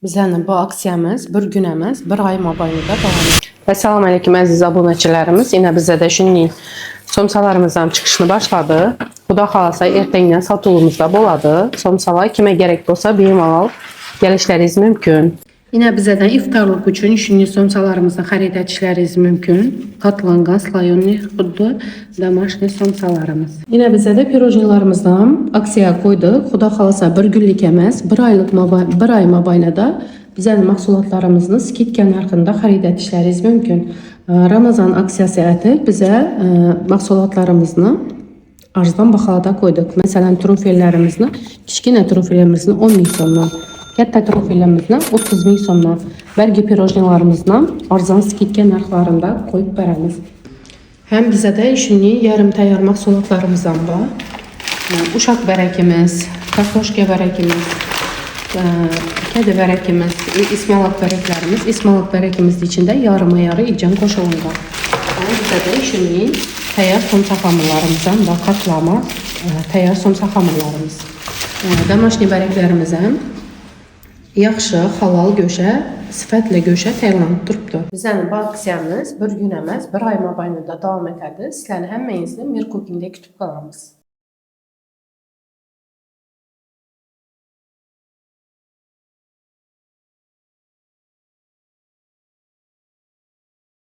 Bizənin bu aksiyamız bir gün emas, bir ay mobaynida davam edir. Assalamu alaykum əziz abunəçilərimiz. Yine bizdə də şunun somsalarımızdan çıxışını başladı. Xuda xalasa ertəndən satılımızda boladı. Somsalar kimə gərək olsa bemalol gəlişləriniz mümkün. Yine bizədən iftarlıq üçün şunun somsalarımızda xarid etişləriniz mümkün. Qatlanğan, slayonli, xuddu domaşni somsalarımız. Yine bizə də pirojnilarımızdan aksiyaya koyduq. Xuda xalasa bir günlük emas, bir ay mobaynida bizənin məhsullarımızın skitka narxında xarid etişləriniz mümkün. Ramazan aksiyası etib bizə məhsullarımızı arzdan baxalada koyduq. Məsələn, trufellərimizni, kiçkinə trufellərimizin 10.000 somdan, katta trufellərimizin 30.000 somdan, bəlkə pirojnilarımızdan arzan skitka narxlarında koyub verəmiz. Həm bizə də işini yarım tayar məhsullarımızdan var. Uşaq bərəkimiz, kartoşka bərəkimiz, kedi bərəkimiz, ismalak bərəklərimiz. Ismalak bərəkimiz içində yarıma yarı iccan qoşulunda. Bizə də işini tayar somsa xamırlarımızdan da qatlama tayar somsa xamırlarımız. Domaşni bərəklərimizdən yaxşı, halal göşə, sifətli göşə tayarlanıb durubdur. Bizənin bu aksiyamız bir gün emas, bir ay mobaynida davam etədir. Sizlərin həmməyinizni Mir Cooking'də kütüb qalamız.